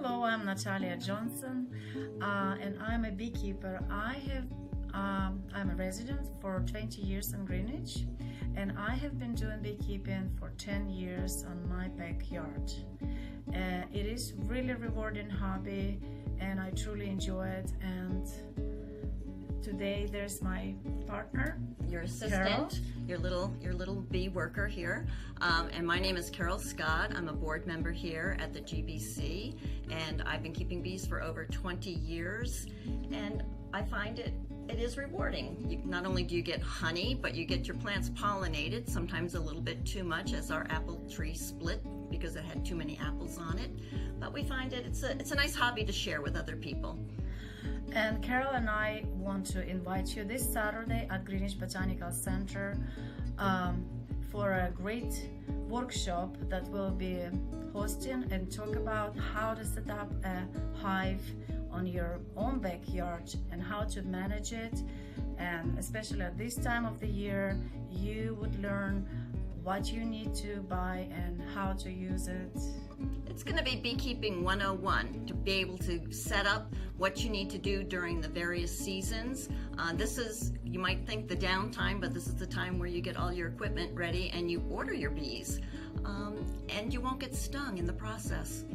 Hello, I'm Natalya Johnson, and I'm a beekeeper. I'm a resident for 20 years in Greenwich, and I have been doing beekeeping for 10 years on my backyard. It is really rewarding hobby, and I truly enjoy it. And today there's my partner, your assistant, Carol. your little bee worker here, and my name is Carol Scott. I'm a board member here at the GBC, and I've been keeping bees for over 20 years, and I find it is rewarding. Not only do you get honey, but you get your plants pollinated, sometimes a little bit too much, as our apple tree split because it had too many apples on it. But we find it's a nice hobby to share with other people. And Carol and I want to invite you this Saturday at Greenwich Botanical Center for a great workshop that we'll be hosting and talk about how to set up a hive on your own backyard and how to manage it. And especially at this time of the year, you would learn what you need to buy and how to use it. It's going to be Beekeeping 101, to be able to set up what you need to do during the various seasons. This is, you might think, the downtime, but this is the time where you get all your equipment ready and you order your bees, and you won't get stung in the process.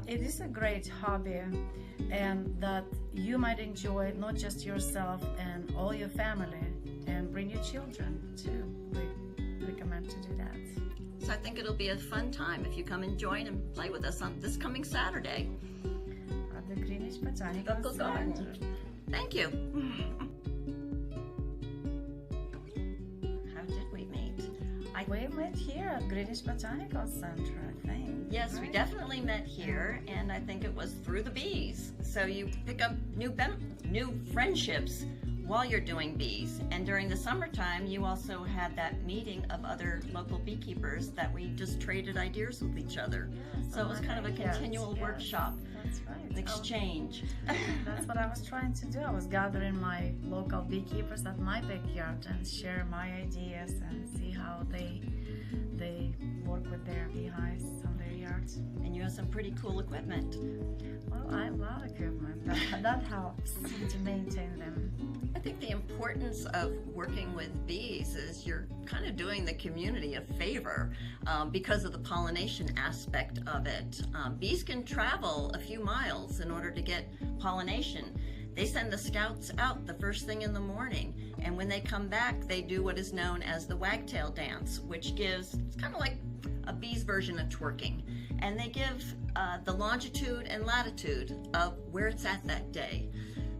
It is a great hobby, and that you might enjoy not just yourself and all your family, and bring your children too. We recommend to do that. So I think it'll be a fun time if you come and join and play with us on this coming Saturday At the Greenwich Botanical Garden. Center. Thank you. How did we meet? We met here at Greenwich Botanical Center, I think. Yes, we right? definitely met here, and I think it was through the bees. So you pick up new friendships while you're doing bees. And during the summertime, you also had that meeting of other local beekeepers that we just traded ideas with each other. Yes, So it was kind of a continual yes, workshop, That's right. exchange. That's what I was trying to do. I was gathering my local beekeepers at my backyard and share my ideas and see how they work with their beehives on their yards. And you have some pretty cool equipment. Well, I love equipment. That helps to maintain them. I think the importance of working with bees is you're kind of doing the community a favor because of the pollination aspect of it. Bees can travel a few miles in order to get pollination. They send the scouts out the first thing in the morning, and when they come back, they do what is known as the wagtail dance, which gives, it's kind of like a bee's version of twerking, and they give the longitude and latitude of where it's at that day.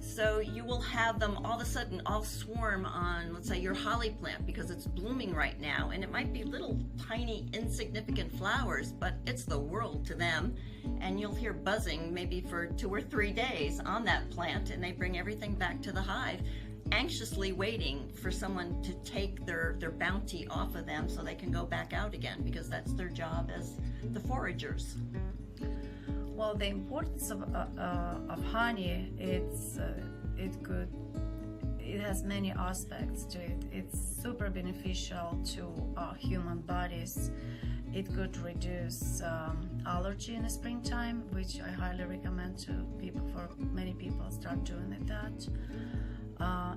So you will have them all of a sudden all swarm on, let's say, your holly plant because it's blooming right now, and it might be little tiny insignificant flowers, but it's the world to them, and you'll hear buzzing maybe for 2 or 3 days on that plant, and they bring everything back to the hive, anxiously waiting for someone to take their bounty off of them so they can go back out again, because that's their job as the foragers. Well, the importance of honey, it has many aspects to it. It's super beneficial to human bodies. It could reduce allergy in the springtime, which I highly recommend to people. For many people, start doing that.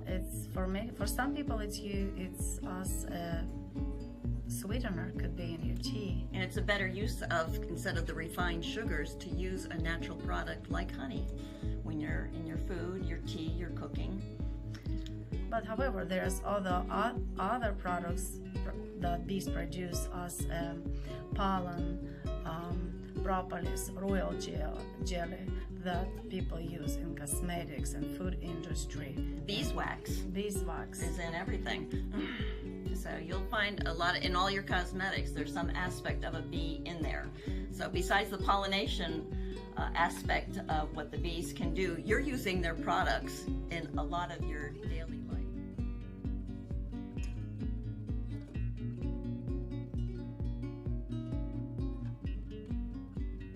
It's for some people, it's as a sweetener, could be in your tea. And it's a better use of, instead of the refined sugars, to use a natural product like honey when you're in your food, your tea, your cooking. But however, there's other products that bees produce, as pollen, propolis, royal jelly, that people use in cosmetics and food industry. Beeswax. Beeswax is in everything. So you'll find a lot in all your cosmetics, there's some aspect of a bee in there. So besides the pollination aspect of what the bees can do, you're using their products in a lot of your daily